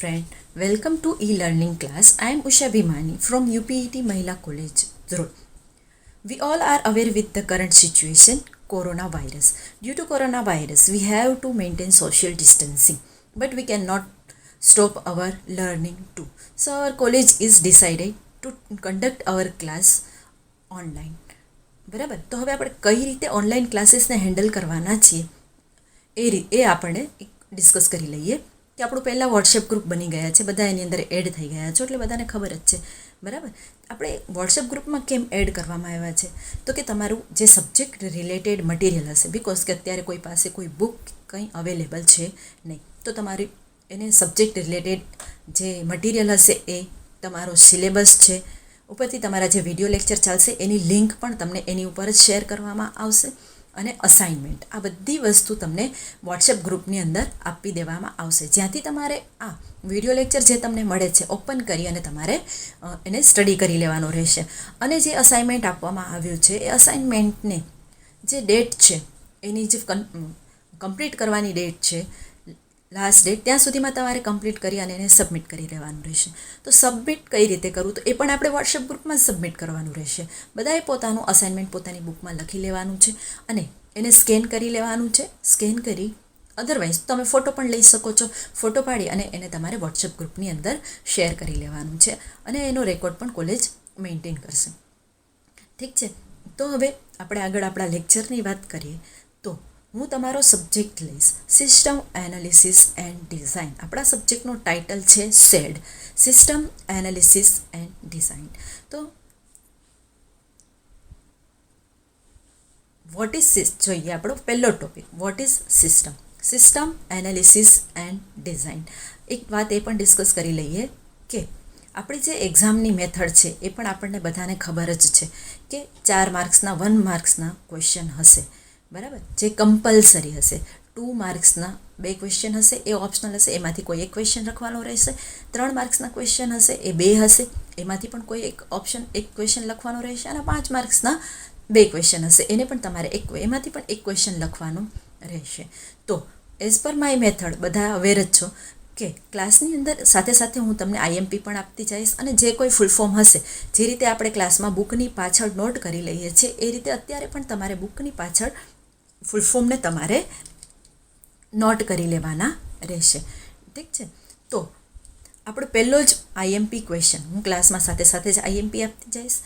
friend, welcome to e-learning class. I am Usha Bhimani from UPET Mahila College, Dhruv. We all are aware with the current situation, coronavirus. Due to coronavirus, we have to maintain social distancing, but we cannot stop our learning too. So our college is decided to conduct our class online. બરાબર, તો હવે આપણે કઈ રીતે online ક્લાસીસને handle કરવાના છીએ એ આપણે discuss કરી લઈએ કે આપણું પહેલાં વોટ્સએપ ગ્રુપ બની ગયા છે, બધા એની અંદર એડ થઈ ગયા છો એટલે બધાને ખબર જ છે. બરાબર, આપણે વોટ્સએપ ગ્રુપમાં કેમ એડ કરવામાં આવ્યા છે તો કે તમારું જે સબ્જેક્ટ રિલેટેડ મટીરિયલ હશે, બિકોઝ કે અત્યારે કોઈ પાસે કોઈ બુક કંઈ અવેલેબલ છે નહીં, તો તમારી એને સબ્જેક્ટ રિલેટેડ જે મટીરિયલ હશે એ તમારો સિલેબસ છે, ઉપરથી તમારા જે વિડીયો લેક્ચર ચાલશે એની લિંક પણ તમને એની ઉપર જ શેર કરવામાં આવશે, અને અસાઇનમેન્ટ, આ બધી વસ્તુ તમને વોટ્સએપ ગ્રુપની અંદર આપી દેવામાં આવશે, જ્યાંથી તમારે આ વિડીયો લેક્ચર જે તમને મળે છે ઓપન કરી અને તમારે એને સ્ટડી કરી લેવાનો રહેશે. અને જે અસાઇનમેન્ટ આપવામાં આવ્યું છે એ અસાઇનમેન્ટને જે ડેટ છે એની જે કમ્પ્લીટ કરવાની ડેટ છે, લાસ્ટ ડેટ, ત્યાં સુધીમાં તમારે કમ્પ્લીટ કરી અને એને સબમિટ કરી લેવાનું રહેશે. તો સબમિટ કઈ રીતે કરવું, તો એ પણ આપણે વોટ્સએપ ગ્રુપમાં જ સબમિટ કરવાનું રહેશે. બધાએ પોતાનું અસાઇનમેન્ટ પોતાની બુકમાં લખી લેવાનું છે અને એને સ્કેન કરી લેવાનું છે. સ્કેન કરી અધરવાઇઝ તમે ફોટો પણ લઈ શકો છો, ફોટો પાડી અને એને તમારે વોટ્સએપ ગ્રુપની અંદર શેર કરી લેવાનું છે અને એનો રેકોર્ડ પણ કોલેજ મેન્ટેન કરશે. ઠીક છે, તો હવે આપણે આગળ આપણા લેક્ચરની વાત કરીએ તો હું તમારો સબ્જેક્ટ લઈશ, સિસ્ટમ એનાલિસિસ એન્ડ ડિઝાઇન. આપણા સબ્જેક્ટનો ટાઇટલ છે SAD, system analysis and design. તો વોટ ઇઝ જોઈએ આપણો પહેલો ટોપિક, what is system, system analysis and design. એક વાત એ પણ ડિસ્કસ કરી લઈએ કે આપણી જે એક્ઝામની મેથડ છે એ પણ આપણને બધાને ખબર જ છે કે 4 માર્ક્સના 1 માર્ક્સના ક્વેશ્ચન હશે. બરાબર, જે કમ્પલસરી હશે. 2 માર્ક્સના 2 ક્વેશ્ચન હશે, એ ઓપ્શનલ હશે, એમાંથી કોઈ એક ક્વેશ્ચન લખવાનો રહેશે. 3 માર્ક્સના ક્વેશ્ચન હશે, એ 2 હશે, એમાંથી પણ કોઈ એક ક્વેશ્ચન લખવાનો રહેશે. અને 5 માર્ક્સના 2 ક્વેશ્ચન હશે, એને પણ તમારે એમાંથી પણ એક ક્વેશ્ચન લખવાનું રહેશે. તો એઝ પર માય મેથડ બધા અવેર જ છો કે ક્લાસની અંદર સાથે સાથે હું તમને આઈએમપી પણ આપતી જઈશ, અને જે કોઈ ફૂલ ફોર્મ હશે, જે રીતે આપણે ક્લાસમાં બુકની પાછળ નોટ કરી લઈએ છીએ એ રીતે અત્યારે પણ તમારે બુકની પાછળ ફૂલ ફોર્મને તમારે નોટ કરી લેવાના રહેશે. ઠીક છે, તો આપણો પહેલો જ આઈએમપી ક્વેશ્ચન, હું ક્લાસમાં સાથે સાથે જ આઈએમપી આપતી જઈશ,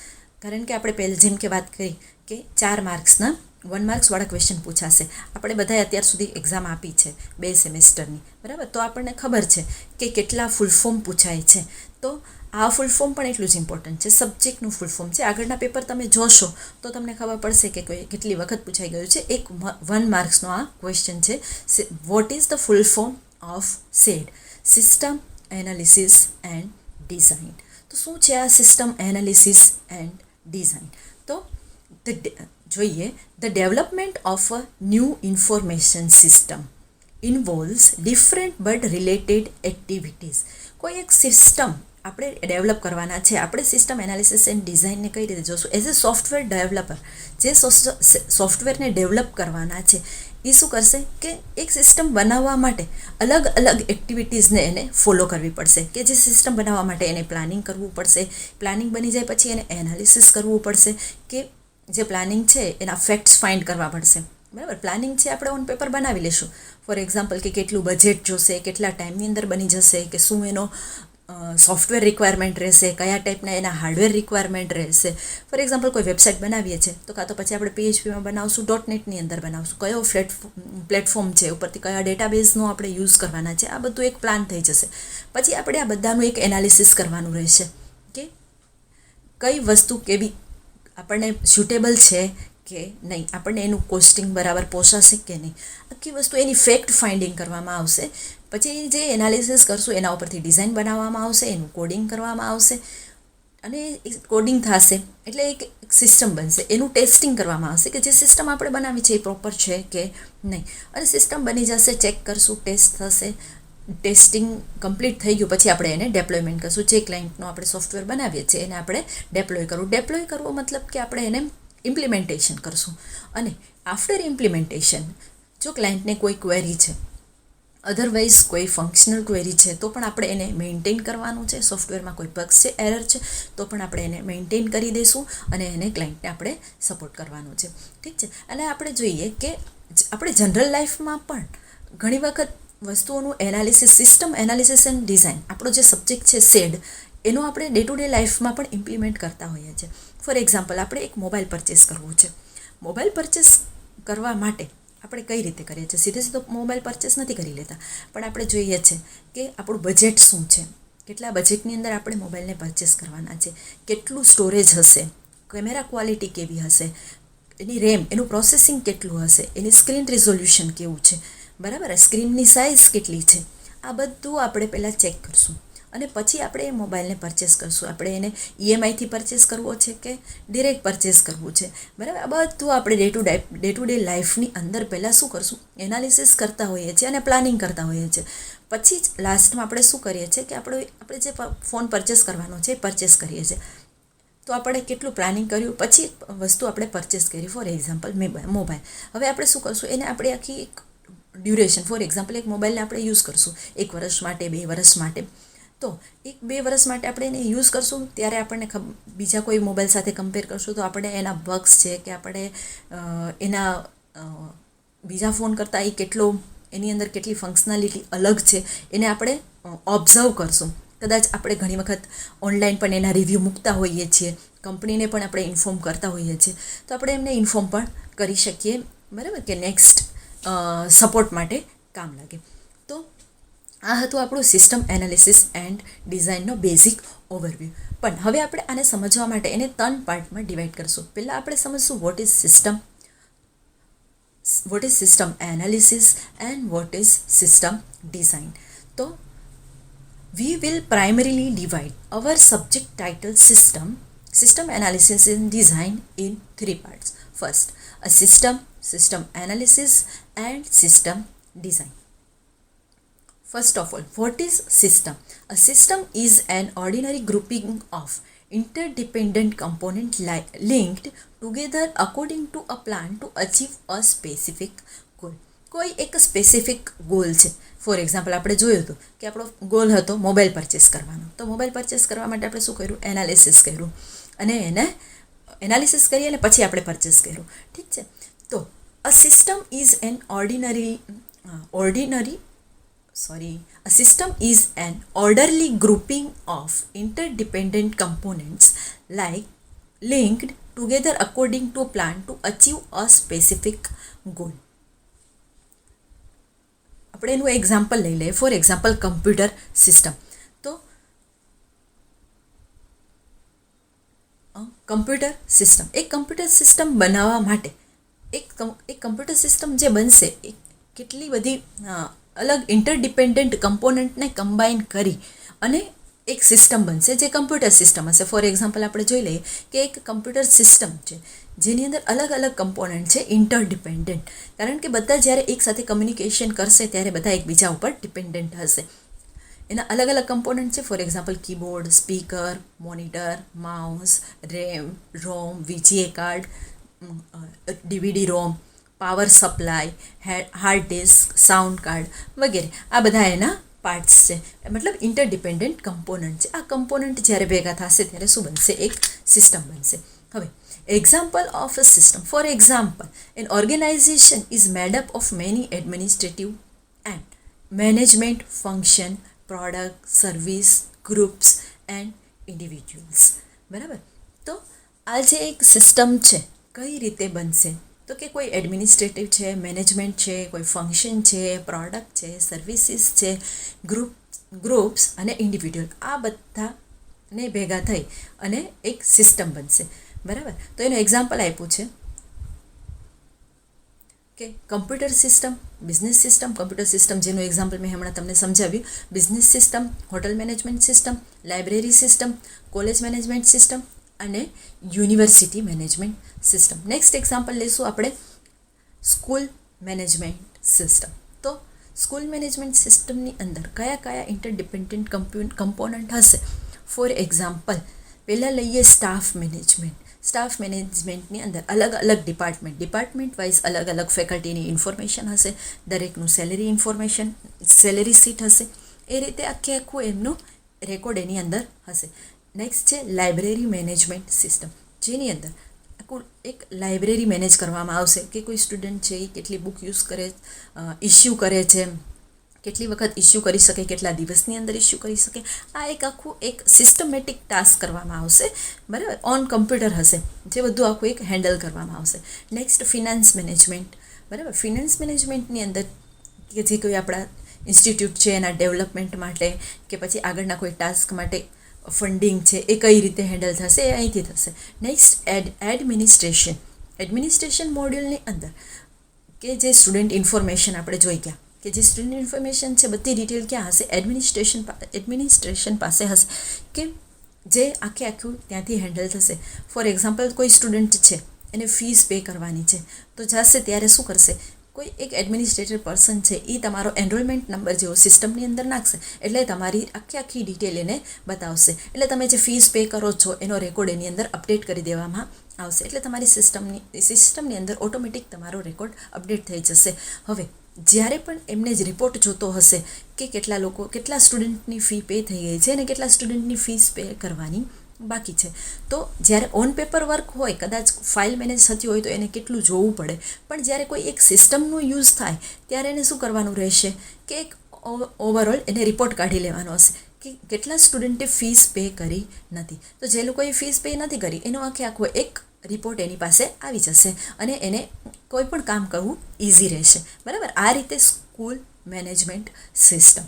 કારણ કે આપણે પહેલાં જેમ કે વાત કરી કે 4 માર્ક્સના 1 માર્ક્સવાળા ક્વેશ્ચન પૂછાશે. આપણે બધાએ અત્યાર સુધી એક્ઝામ આપી છે 2 સેમેસ્ટરની, બરાબર, તો આપણને ખબર છે કે કેટલા ફૂલ ફોર્મ પૂછાય છે. તો આ ફૂલ ફોર્મ પણ એટલું જ ઇમ્પોર્ટન્ટ છે, સબ્જેક્ટનું ફૂલ ફોર્મ છે. આગળના પેપર તમે જોશો તો તમને ખબર પડશે કે કેટલી વખત પૂછાઈ ગયું છે. એક 1 માર્ક્સનો આ ક્વેશ્ચન છે, what is the full form of SAD, system analysis and design. તો શું છે આ સિસ્ટમ એનાલિસિસ એન્ડ ડિઝાઇન? તો જોઈએ, the development of a new information system ઇન્વોલ્વ્સ different but related activities. કોઈ એક સિસ્ટમ આપણે ડેવલપ કરવાના છે. આપણે સિસ્ટમ એનાલિસિસ એન્ડ ડિઝાઇનને કઈ રીતે જોશું? એઝ અ સોફ્ટવેર ડેવલપર જે સોફ્ટવેરને ડેવલપ કરવાના છે એ શું કરશે કે એક સિસ્ટમ બનાવવા માટે અલગ અલગ એક્ટિવિટીઝને એને ફોલો કરવી પડશે. કે જે સિસ્ટમ બનાવવા માટે એને પ્લાનિંગ કરવું પડશે, પ્લાનિંગ બની જાય પછી એને એનાલિસિસ કરવું પડશે, કે જે પ્લાનિંગ છે એના ફેક્ટ્સ ફાઇન્ડ કરવા પડશે. બરાબર, પ્લાનિંગ છે આપણે ઓન પેપર બનાવી લેશું. ફોર એક્ઝામ્પલ કે કેટલું બજેટ જોશે, કેટલા ટાઈમની અંદર બની જશે, કે શું એનો સોફ્ટવેર રિક્વાયરમેન્ટ રહેશે, કયા ટાઈપના એના હાર્ડવેર રિક્વાયરમેન્ટ રહેશે. ફોર એક્ઝામ્પલ કોઈ વેબસાઇટ બનાવીએ છીએ તો કાં તો પછી આપણે PHPમાં બનાવશું, .NETની અંદર બનાવશું, કયો પ્લેટફોર્મ છે, ઉપરથી કયા ડેટાબેઝનો આપણે યુઝ કરવાના છે, આ બધું એક પ્લાન થઈ જશે. પછી આપણે આ બધાનું એક એનાલિસિસ કરવાનું રહેશે કે કઈ વસ્તુ કેવી આપણને સ્યુટેબલ છે કે નહીં, આપણને એનું કોસ્ટિંગ બરાબર પોસાશે કે નહીં, આખી વસ્તુ એની ફેક્ટ ફાઇન્ડિંગ કરવામાં આવશે. પછી જે એનાલિસિસ કરશું એના ઉપરથી ડિઝાઇન બનાવવામાં આવશે, એનું કોડિંગ કરવામાં આવશે, અને કોડિંગ થશે એટલે એક સિસ્ટમ બનશે. એનું ટેસ્ટિંગ કરવામાં આવશે કે જે સિસ્ટમ આપણે બનાવી છે એ પ્રોપર છે કે નહીં. અને સિસ્ટમ બની જશે, ચેક કરશું, ટેસ્ટ થશે, ટેસ્ટિંગ કમ્પ્લીટ થઈ ગયું પછી આપણે એને ડેપ્લોયમેન્ટ કરશું. જે ક્લાયન્ટનો આપણે સોફ્ટવેર બનાવીએ છીએ એને આપણે ડેપ્લોય કરવો મતલબ કે આપણે એને ઇમ્પ્લિમેન્ટેશન કરશું. અને આફ્ટર ઇમ્પ્લિમેન્ટેશન જો ક્લાયન્ટને કોઈ ક્વેરી છે અધરવાઇઝ કોઈ ફંક્શનલ ક્વેરી છે તો પણ આપણે એને મેન્ટેન કરવાનું છે. સોફ્ટવેરમાં કોઈ બગ્સ છે, એરર છે તો પણ આપણે એને મેન્ટેન કરી દઈશું અને એને ક્લાયન્ટને આપણે સપોર્ટ કરવાનું છે. ઠીક છે. અને આપણે જોઈએ કે આપણે જનરલ લાઈફમાં પણ ઘણી વખત વસ્તુઓનું analysis, system analysis and design, આપણો જે સબ્જેક્ટ છે સેડ, એનો આપણે ડે ટુ ડે લાઈફમાં પણ ઇમ્પ્લિમેન્ટ કરતા હોઈએ છીએ. ફોર એક્ઝામ્પલ, આપણે એક મોબાઈલ પરચેસ કરવું છે. મોબાઈલ પરચેસ કરવા માટે આપણે કઈ રીતે કરીએ છીએ? સીધો મોબાઈલ પરચેસ નથી કરી લેતા, પણ આપણે જોઈએ છે કે આપણું બજેટ શું છે, કેટલા બજેટની અંદર આપણે મોબાઈલને પરચેસ કરવાના છે, કેટલું સ્ટોરેજ હશે, કેમેરા ક્વોલિટી કેવી હશે, એની રેમ, એનું પ્રોસેસિંગ કેટલું હશે, એની સ્ક્રીન રિઝોલ્યુશન કેવું છે, બરાબર, સ્ક્રીનની સાઇઝ કેટલી છે, આ બધું આપણે પહેલાં ચેક કરશું અને પછી આપણે એ મોબાઈલને પરચેસ કરશું. આપણે એને ઈએમઆઈથી પરચેસ કરવો છે કે ડિરેક્ટ પરચેસ કરવું છે, બરાબર. આ બધું આપણે ડે ટુ ડે લાઈફની અંદર પહેલાં શું કરશું? એનાલિસિસ કરતા હોઈએ છીએ અને પ્લાનિંગ કરતા હોઈએ છીએ. પછી જ લાસ્ટમાં આપણે શું કરીએ છીએ કે આપણે જે ફોન પરચેસ કરવાનો છે એ પરચેસ કરીએ છીએ. તો આપણે કેટલું પ્લાનિંગ કર્યું, પછી વસ્તુ આપણે પરચેસ કરી. For example mobile. હવે આપણે શું કરશું? એને આપણે આખી એક ડ્યુરેશન, ફોર એક્ઝામ્પલ એક મોબાઈલને આપણે યુઝ કરશું 1 વર્ષ માટે, 2 વર્ષ માટે. તો 1-2 વર્ષ માટે આપણે એને યુઝ કરશું, ત્યારે આપણને બીજા કોઈ મોબાઈલ સાથે કમ્પેર કરશું તો આપણે એના બગ્સ છે કે આપણે એના બીજા ફોન કરતાં એની અંદર કેટલી ફંક્શનાલિટી અલગ છે એને આપણે ઓબ્ઝર્વ કરશું. કદાચ આપણે ઘણી વખત ઓનલાઈન પણ એના રિવ્યૂ મૂકતા હોઈએ છીએ, કંપનીને પણ આપણે ઇન્ફોર્મ કરતા હોઈએ છીએ, તો આપણે એમને ઇન્ફોર્મ પણ કરી શકીએ, બરાબર, કે નેક્સ્ટ સપોર્ટ માટે કામ લાગે. તો આ હતું આપણું સિસ્ટમ એનાલિસિસ એન્ડ ડિઝાઇનનો બેઝિક ઓવરવ્યૂ. પણ હવે આપણે આને સમજવા માટે એને 3 પાર્ટમાં ડિવાઈડ કરશું. પહેલાં આપણે સમજશું what is system analysis and what is system design. તો we will primarily divide our subject title system analysis and design in 3 parts. First, a system analysis and system design. First of all, what is system? A system is an ordinary grouping of interdependent components linked together according to a plan to achieve a specific goal. કોઈ એક specific goal છે. For example, આપણે જોયું હતું કે આપણો goal હતો mobile purchase કરવાનો. તો મોબાઈલ પરચેસ કરવા માટે આપણે શું કર્યું? એનાલિસિસ કર્યું અને એને એનાલિસિસ કરી અને પછી આપણે પરચેસ કર્યું. ઠીક છે. તો a system is an A system is an orderly grouping of interdependent components linked together according to a plan to achieve a specific goal. આપણે એનું એક્ઝામ્પલ લઈ લઈએ. For example, computer system. તો કમ્પ્યુટર સિસ્ટમ બનાવવા માટે એક computer system જે બનશે એ કેટલી બધી અલગ ઇન્ટરડિપેન્ડન્ટ કમ્પોનન્ટને કમ્બાઈન કરી અને એક સિસ્ટમ બનશે જે કમ્પ્યુટર સિસ્ટમ હશે. ફોર એક્ઝામ્પલ, આપણે જોઈ લઈએ કે એક કમ્પ્યુટર સિસ્ટમ છે જેની અંદર અલગ અલગ કમ્પોનન્ટ છે ઇન્ટરડિપેન્ડન્ટ, કારણ કે બધા જ્યારે એકસાથે કમ્યુનિકેશન કરશે ત્યારે બધા એકબીજા ઉપર ડિપેન્ડન્ટ હશે. એના અલગ અલગ કમ્પોનન્ટ છે. For example, keyboard, speaker, monitor, mouse, RAM, ROM, VGA card, DVD ROM, power supply, hard disk, sound card વગેરે. આ બધા એના પાર્ટ્સ છે, મતલબ ઇન્ટરડિપેન્ડન્ટ કમ્પોનન્ટ છે. આ કમ્પોનન્ટ જ્યારે ભેગા થશે ત્યારે શું બનશે? એક સિસ્ટમ બનશે. હવે example of a system. For example, an organization is made up of many administrative and management function, product, service, groups and individuals. બરાબર. તો આ જે એક સિસ્ટમ છે કઈ રીતે બનશે? તો કે કોઈ એડમિનિસ્ટ્રેટિવ છે, મેનેજમેન્ટ છે, કોઈ ફંક્શન છે, પ્રોડક્ટ છે, સર્વિસીસ છે, ગ્રુપ્સ અને ઇન્ડિવિડ્યુઅલ, આ બધાને ભેગા થઈ અને એક સિસ્ટમ બનશે. બરાબર. તો એનું એક્ઝામ્પલ આપ્યું છે કે computer system, business system. Computer system જેનું એક્ઝામ્પલ મેં હમણાં તમને સમજાવ્યું. Business system, hotel management system, library system, college management system અને university management system. Next example લઈશું આપણે સ્કૂલ મેનેજમેન્ટ સિસ્ટમ. તો સ્કૂલ મેનેજમેન્ટ સિસ્ટમની અંદર કયા કયા ઇન્ટરડિપેન્ડન્ટ કમ્પોનન્ટ હશે? ફોર એક્ઝામ્પલ, પહેલાં લઈએ સ્ટાફ મેનેજમેન્ટ. સ્ટાફ મેનેજમેન્ટની અંદર અલગ અલગ ડિપાર્ટમેન્ટ વાઇઝ અલગ અલગ ફેકલ્ટીની ઇન્ફોર્મેશન હશે, દરેકનું સેલેરી સીટ હશે, એ રીતે આખું એમનું રેકોર્ડ એની અંદર હશે. નેક્સ્ટ છે લાઇબ્રેરી મેનેજમેન્ટ સિસ્ટમ, જેની અંદર એક લાઇબ્રેરી મેનેજ કરવામાં આવશે કે કોઈ સ્ટુડન્ટ છે એ કેટલી બુક ઇસ્યુ કરે છે, કેટલી વખત ઇસ્યુ કરી શકે, કેટલા દિવસની અંદર ઇસ્યુ કરી શકે. આ એક સિસ્ટમેટિક ટાસ્ક કરવામાં આવશે, બરાબર, ઓન કમ્પ્યુટર હશે, જે બધું આખું એક હેન્ડલ કરવામાં આવશે. નેક્સ્ટ ફિનાન્સ મેનેજમેન્ટ, બરાબર. ફિનાન્સ મેનેજમેન્ટની અંદર કે જે કોઈ આપણા ઇન્સ્ટિટ્યૂટ છે એના ડેવલપમેન્ટ માટે કે પછી આગળના કોઈ ટાસ્ક માટે ફંડિંગ છે એ કઈ રીતે હેન્ડલ થશે એ અહીંથી થશે. નેક્સ્ટ એડમિનિસ્ટ્રેશન મોડ્યુલની અંદર કે જે સ્ટુડન્ટ ઇન્ફોર્મેશન આપણે જોઈ ગયા કે જે સ્ટુડન્ટ ઇન્ફોર્મેશન છે બધી ડિટેલ ક્યાં હશે, એડમિનિસ્ટ્રેશન પાસે હશે, કે જે આખું ત્યાંથી હેન્ડલ થશે. ફોર એક્ઝામ્પલ કોઈ સ્ટુડન્ટ છે એને ફીસ પે કરવાની છે તો જશે ત્યારે શું કરશે, કોઈ એક એડમિનિસ્ટ્રેટર પર્સન છે એ તમારો એનરોલમેન્ટ નંબર જેવો સિસ્ટમની અંદર નાખશે, એટલે તમારી આખી ડિટેલ એને બતાવશે. એટલે તમે જે ફીસ પે કરો છો એનો રેકોર્ડ એની અંદર અપડેટ કરી દેવામાં આવશે. એટલે તમારી સિસ્ટમની અંદર ઓટોમેટિક તમારો રેકોર્ડ અપડેટ થઈ જશે. હવે જ્યારે પણ એમને જ રિપોર્ટ જોતો હશે કે કેટલા સ્ટુડન્ટની ફી પે થઈ ગઈ છે અને કેટલા સ્ટુડન્ટની ફીસ પે કરવાની બાકી છે, તો જ્યારે ઓન પેપર વર્ક હોય, કદાચ ફાઇલ મેનેજ થતી હોય તો એને કેટલું જોવું પડે, પણ જ્યારે કોઈ એક સિસ્ટમનો યુઝ થાય ત્યારે એને શું કરવાનું રહેશે કે એક ઓવરઓલ એને રિપોર્ટ કાઢી લેવાનો હશે કે કેટલા સ્ટુડન્ટે ફીસ પે કરી નથી. તો જે લોકોએ ફીસ પે નથી કરી એનો આખો એક રિપોર્ટ એની પાસે આવી જશે અને એને કોઈ પણ કામ કરવું ઇઝી રહેશે, બરાબર. આ રીતે સ્કૂલ મેનેજમેન્ટ સિસ્ટમ.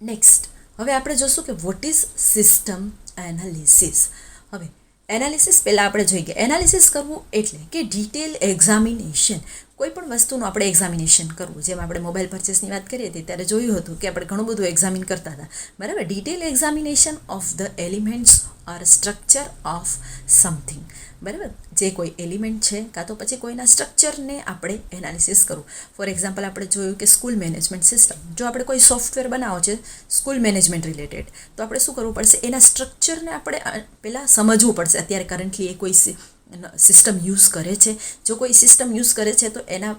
નેક્સ્ટ હવે આપણે જોશું કે વોટ ઇઝ સિસ્ટમ એનાલિસિસ. હવે એનાલિસિસ પહેલાં આપણે જોઈ ગયા. એનાલિસિસ કરવું એટલે કે ડિટેલ એક્ઝામિનેશન, કોઈ પણ વસ્તુનું આપણે એક્ઝામિનેશન કરવું. જેમ આપણે મોબાઈલ પરચેસની વાત કરીએ હતી ત્યારે જોયું હતું કે આપણે ઘણું બધું એક્ઝામિન કરતા હતા, બરાબર. Detail examination of the elements or structure of something, બરાબર. જે કોઈ એલિમેન્ટ છે કાં તો પછી કોઈના સ્ટ્રક્ચરને આપણે એનાલિસિસ કરવું. ફોર એક્ઝામ્પલ આપણે જોયું કે સ્કૂલ મેનેજમેન્ટ સિસ્ટમ, જો આપણે કોઈ સોફ્ટવેર બનાવો છે સ્કૂલ મેનેજમેન્ટ રિલેટેડ, તો આપણે શું કરવું પડશે, એના સ્ટ્રક્ચરને આપણે પહેલાં સમજવું પડશે. અત્યારે કરન્ટલી એ કોઈ સિસ્ટમ યુઝ કરે છે, જો કોઈ સિસ્ટમ યુઝ કરે છે તો એના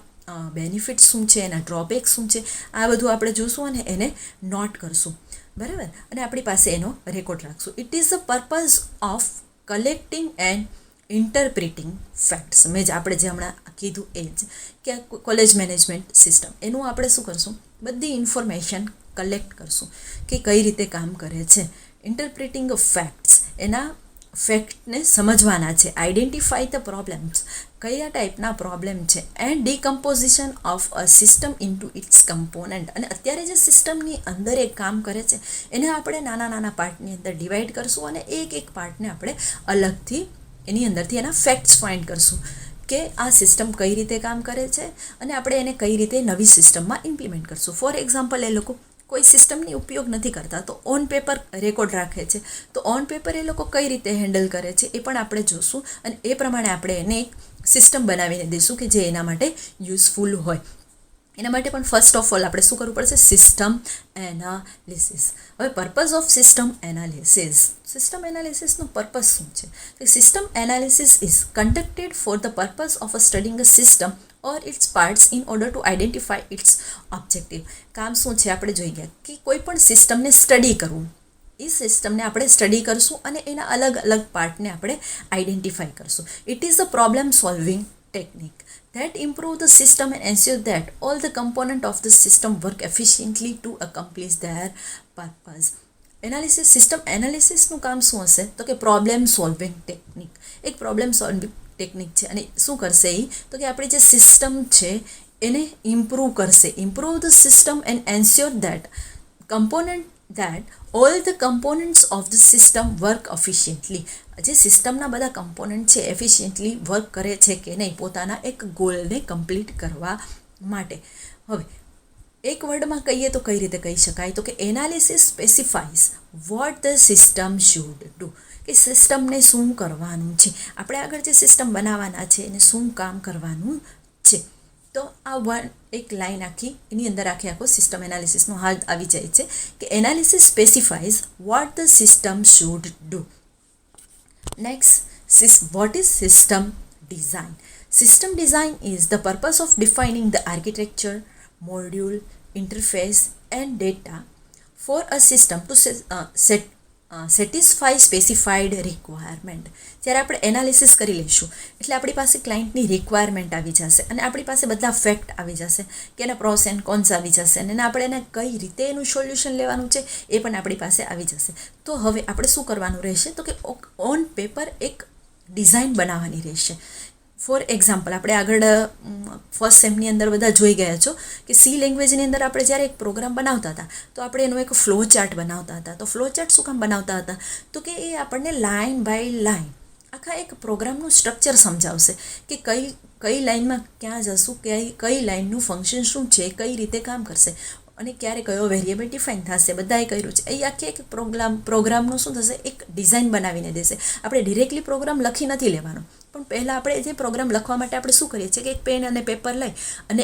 બેનિફિટ શું છે, એના ડ્રોબેક શું છે, આ બધું આપણે જોઈશું અને એને નોટ કરશું, બરાબર. અને આપણી પાસે એનો રેકોર્ડ રાખશું. It is the purpose of collecting and interpreting facts. આપણે જે હમણાં કીધું એ જ કે કોલેજ મેનેજમેન્ટ સિસ્ટમ, એનું આપણે શું કરશું, બધી ઇન્ફોર્મેશન કલેક્ટ કરશું કે કઈ રીતે કામ કરે છે. ઇન્ટરપ્રિટિંગ ફેક્ટ્સ, એના ફેક્ટને સમજવાના છે. આઈડેન્ટિફાઈ ધ પ્રોબ્લેમ્સ, કયા ટાઈપના પ્રોબ્લેમ છે. And decomposition of a system into its component, અને અત્યારે જે સિસ્ટમની અંદર એક કામ કરે છે એને આપણે નાના પાર્ટની અંદર ડિવાઈડ કરશું અને એક પાર્ટને આપણે અલગથી એની અંદરથી એના ફેક્ટ્સ ફાઇન્ડ કરશું કે આ સિસ્ટમ કઈ રીતે કામ કરે છે અને આપણે એને કઈ રીતે નવી સિસ્ટમમાં ઇમ્પ્લિમેન્ટ કરશું. ફોર એક્ઝામ્પલ, એ લોકો કોઈ સિસ્ટમની ઉપયોગ નથી કરતા તો ઓન પેપર રેકોર્ડ રાખે છે, તો ઓન પેપર એ લોકો કઈ રીતે હેન્ડલ કરે છે એ પણ આપણે જોશું અને એ પ્રમાણે આપણે એને એક સિસ્ટમ બનાવીને દઈશું કે જે એના માટે યુઝફુલ હોય. એના માટે પણ ફર્સ્ટ ઓફ ઓલ આપણે શું કરવું પડશે, સિસ્ટમ એનાલિસિસ. હવે પર્પઝ ઓફ સિસ્ટમ એનાલિસિસનો પર્પઝ શું છે? System analysis is conducted for the purpose of studying a system or its parts in order to identify its objective. કામ શું છે આપણે જોઈ ગયા કે કોઈ પણ સિસ્ટમને સ્ટડી કરવું, એ સિસ્ટમને આપણે સ્ટડી કરશું અને એના અલગ અલગ પાર્ટને આપણે આઈડેન્ટિફાઈ કરશું. It is a problem solving technique that improve the system and ensure that all the components of the system work efficiently to accomplish their purpose. System એનાલિસિસનું કામ શું હશે તો કે પ્રોબ્લેમ સોલ્વિંગ ટેકનિક, એક પ્રોબ્લેમ સોલ્વિંગ ટેકનિક છે. અને શું કરશે એ તો કે આપણી જે સિસ્ટમ છે એને ઇમ્પ્રૂવ કરશે. Improve the system and ensure that all the components of the system work efficiently. જે સિસ્ટમના બધા કમ્પોનન્ટ છે એફિશિયન્ટલી વર્ક કરે છે કે નહીં પોતાના એક ગોલને કમ્પ્લીટ કરવા માટે. હવે એક વર્ડમાં કહીએ તો કઈ રીતે કહી શકાય તો કે analysis specifies what the system should do, કે સિસ્ટમને શું કરવાનું છે, આપણે આગળ જે સિસ્ટમ બનાવવાના છે એને શું કામ કરવાનું છે. તો આ એક લાઈન આખી એની અંદર આખો સિસ્ટમ એનાલિસિસનો હાલ આવી જાય છે કે analysis specifies what the system should do. Next, what is system design? System design is the purpose of defining the architecture, module, interface and data for a system to satisfy specified requirement. જ્યારે આપણે analysis કરી લઈશું એટલે આપણી પાસે ક્લાયન્ટની requirement આવી જશે અને આપણી પાસે બધા ફેક્ટ આવી જશે કે એના પ્રોસ એન્ડ કોન્સ આવી જશે અને આપણે એને કઈ રીતે એનું સોલ્યુશન લેવાનું છે એ પણ આપણી પાસે આવી જશે. તો હવે આપણે શું કરવાનું રહેશે તો કે ઓન પેપર એક ડિઝાઇન બનાવવાની રહેશે. ફોર એક્ઝામ્પલ, આપણે આગળ ફર્સ્ટ સેમની અંદર બધા જોઈ ગયા છો કે સી લેંગ્વેજની અંદર આપણે જ્યારે એક પ્રોગ્રામ બનાવતા હતા તો આપણે એનો એક ફ્લો ચાર્ટ બનાવતા હતા. તો ફ્લો ચાર્ટ શું કામ બનાવતા હતા તો કે એ આપણને લાઇન બાય લાઇન આખા એક પ્રોગ્રામનું સ્ટ્રક્ચર સમજાવશે કે કઈ લાઇનમાં ક્યાં જશું, કઈ લાઇનનું ફંક્શન શું છે, કઈ રીતે કામ કરશે અને ક્યારે કયો વેરિયેબલ ડિફાઇન થશે, બધાએ કર્યું છે. એ આખી એક પ્રોગ્રામનું શું થશે, એક ડિઝાઇન બનાવીને દેશે. આપણે ડિરેક્ટલી પ્રોગ્રામ લખી નથી લેવાનો, પણ પહેલાં આપણે જે પ્રોગ્રામ લખવા માટે આપણે શું કરીએ છીએ કે એક પેન અને પેપર લઈ અને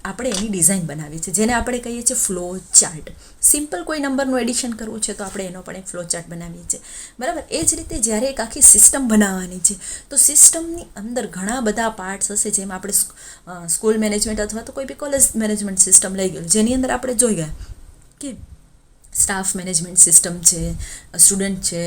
આપણે એની ડિઝાઇન બનાવીએ છીએ, જેને આપણે કહીએ છીએ ફ્લો ચાર્ટ. સિમ્પલ કોઈ નંબરનું એડિશન કરવું છે તો આપણે એનો પણ એક ફ્લો ચાર્ટ બનાવીએ છીએ, બરાબર. એ જ રીતે જ્યારે એક આખી સિસ્ટમ બનાવવાની છે તો સિસ્ટમની અંદર ઘણા બધા પાર્ટ્સ હશે. જેમ આપણે સ્કૂલ મેનેજમેન્ટ અથવા તો કોઈ બી કોલેજ મેનેજમેન્ટ સિસ્ટમ લઈ ગયું, જેની અંદર આપણે જોઈ ગયા કે સ્ટાફ મેનેજમેન્ટ સિસ્ટમ છે, સ્ટુડન્ટ છે,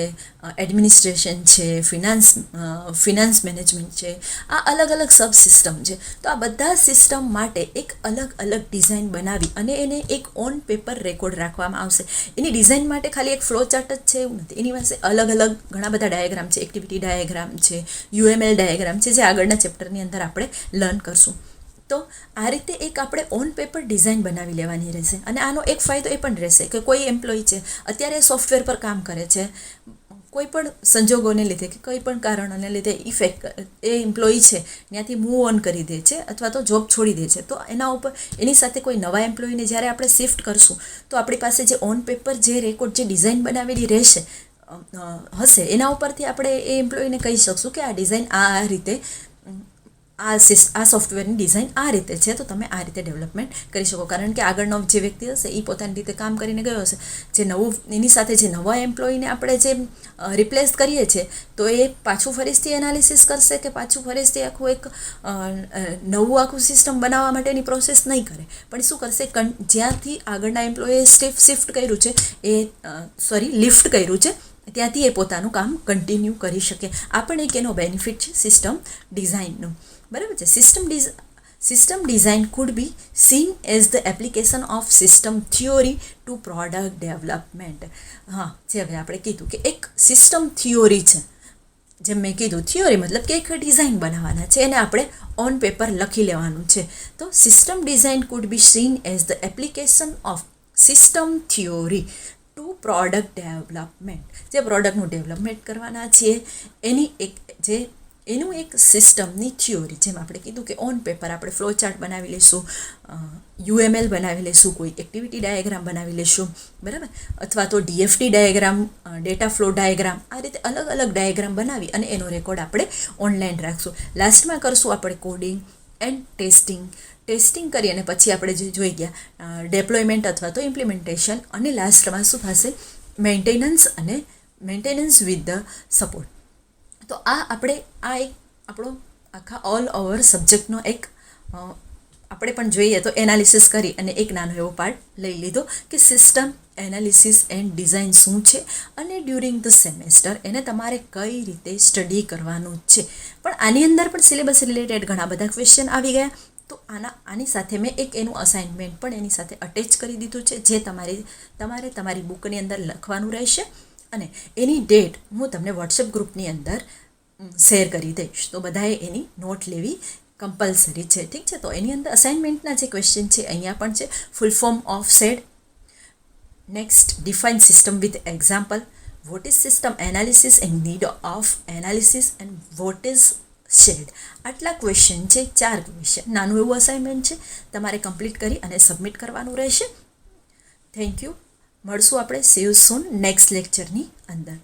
એડમિનિસ્ટ્રેશન છે, ફિનાન્સ મેનેજમેન્ટ છે. આ અલગ અલગ સબ સિસ્ટમ છે. તો આ બધા સિસ્ટમ માટે એક અલગ અલગ ડિઝાઇન બનાવી અને એને એક ઓન પેપર રેકોર્ડ રાખવામાં આવશે. એની ડિઝાઇન માટે ખાલી એક ફ્લો ચાર્ટ જ છે એવું નથી, એની પાસે અલગ અલગ ઘણા બધા ડાયાગ્રામ છે, એક્ટિવિટી ડાયાગ્રામ છે, UML ડાયાગ્રામ છે, જે આગળના ચેપ્ટરની અંદર આપણે લર્ન કરશું. તો આ રીતે એક આપણે ઓન પેપર ડિઝાઇન બનાવી લેવાની રહેશે. અને આનો એક ફાયદો એ પણ રહેશે કે કોઈ એમ્પ્લોય છે અત્યારે સોફ્ટવેર પર કામ કરે છે, કોઈ પણ સંજોગોને લીધે કે કોઈ પણ કારણોને લીધે એ એમ્પ્લોય છે ત્યાંથી મૂવ ઓન કરી દે છે અથવા તો જોબ છોડી દે છે. તો એના ઉપર એની સાથે કોઈ નવા એમ્પ્લોયને જ્યારે આપણે શિફ્ટ કરશું તો આપણી પાસે જે ઓન પેપર જે રેકોર્ડ જે ડિઝાઇન બનાવેલી રહેશે હશે એના ઉપરથી આપણે એ એમ્પ્લોયને કહી શકશું કે આ ડિઝાઇન આ રીતે આ સોફ્ટવેરની ડિઝાઇન આ રીતે છે, તો તમે આ રીતે ડેવલપમેન્ટ કરી શકો. કારણ કે આગળનો જે વ્યક્તિ હશે એ પોતાની રીતે કામ કરીને ગયો હશે. જે નવું એની સાથે જે નવા એમ્પ્લોયીને આપણે જે રિપ્લેસ કરીએ છીએ તો એ પાછું ફરીથી એનાલિસિસ કરશે કે પાછું ફરીથી આખું એક નવું આખું સિસ્ટમ બનાવવા માટેની પ્રોસેસ નહીં કરે, પણ શું કરશે, જ્યાંથી આગળના એમ્પ્લોયીએ શિફ્ટ કર્યું છે લિફ્ટ કર્યું છે ત્યાંથી એ પોતાનું કામ કન્ટિન્યુ કરી શકે. આ પણ એક એનો બેનિફિટ છે સિસ્ટમ ડિઝાઇનનો, બરાબર છે. System design could be seen as the application of system theory to product development. હા, જે હવે આપણે કીધું કે એક સિસ્ટમ થિયોરી છે, જેમ મેં કીધું થિયોરી મતલબ કે એક ડિઝાઇન બનાવવાના છે, એને આપણે ઓન પેપર લખી લેવાનું છે. તો system design could be seen as the application of system theory to product development. જે પ્રોડક્ટનું ડેવલપમેન્ટ કરવાના છીએ એનું એક સિસ્ટમની થિયોરી, જેમ આપણે કીધું કે ઓન પેપર આપણે ફ્લો ચાર્ટ બનાવી લઈશું, UML બનાવી લઈશું, કોઈ એક્ટિવિટી ડાયાગ્રામ બનાવી લઈશું, બરાબર, અથવા તો DFT diagram, data flow diagram, આ રીતે અલગ અલગ ડાયાગ્રામ બનાવી અને એનો રેકોર્ડ આપણે ઓનલાઈન રાખશું. લાસ્ટમાં કરશું આપણે કોડિંગ એન્ડ ટેસ્ટિંગ કરી અને પછી આપણે જે જોઈ ગયા ડેપ્લોયમેન્ટ અથવા તો ઇમ્પ્લિમેન્ટેશન, અને લાસ્ટમાં શું થશે, મેન્ટેનન્સ વિથ ધ સપોર્ટ. તો આ એક આપણો આખા ઓલ ઓવર સબ્જેક્ટનો એક આપણે પણ જોઈએ તો એનાલિસિસ કરી અને એક નાનો એવો પાર્ટ લઈ લીધો કે સિસ્ટમ એનાલિસિસ એન્ડ ડિઝાઇન શું છે અને ડ્યુરિંગ ધ સેમેસ્ટર એને તમારે કઈ રીતે સ્ટડી કરવાનું છે. પણ આની અંદર પણ સિલેબસ રિલેટેડ ઘણા બધા ક્વેશ્ચન આવી ગયા. તો આની સાથે મેં એક એનું અસાઇનમેન્ટ પણ એની સાથે અટેચ કરી દીધું છે, જે તમારે તમારી બુકની અંદર લખવાનું રહેશે અને એની ડેટ હું તમને વોટ્સએપ ગ્રુપની અંદર શેર કરી દઈશ. તો બધાએ એની નોટ લેવી કમ્પલસરી છે, ઠીક છે. તો એની અંદર અસાઇનમેન્ટના જે ક્વેશ્ચન છે અહીંયા પણ છે. Full form of SAD, next define system with example, what is system analysis and need of analysis and what is SAD. આટલા ક્વેશ્ચન છે, 4 ક્વેશ્ચન. નાનું એવું અસાઇનમેન્ટ છે, તમારે કમ્પ્લીટ કરી અને સબમિટ કરવાનું રહેશે. Thank you. મળશું આપણે સી યુ સૂન નેક્સ્ટ લેક્ચરની અંદર.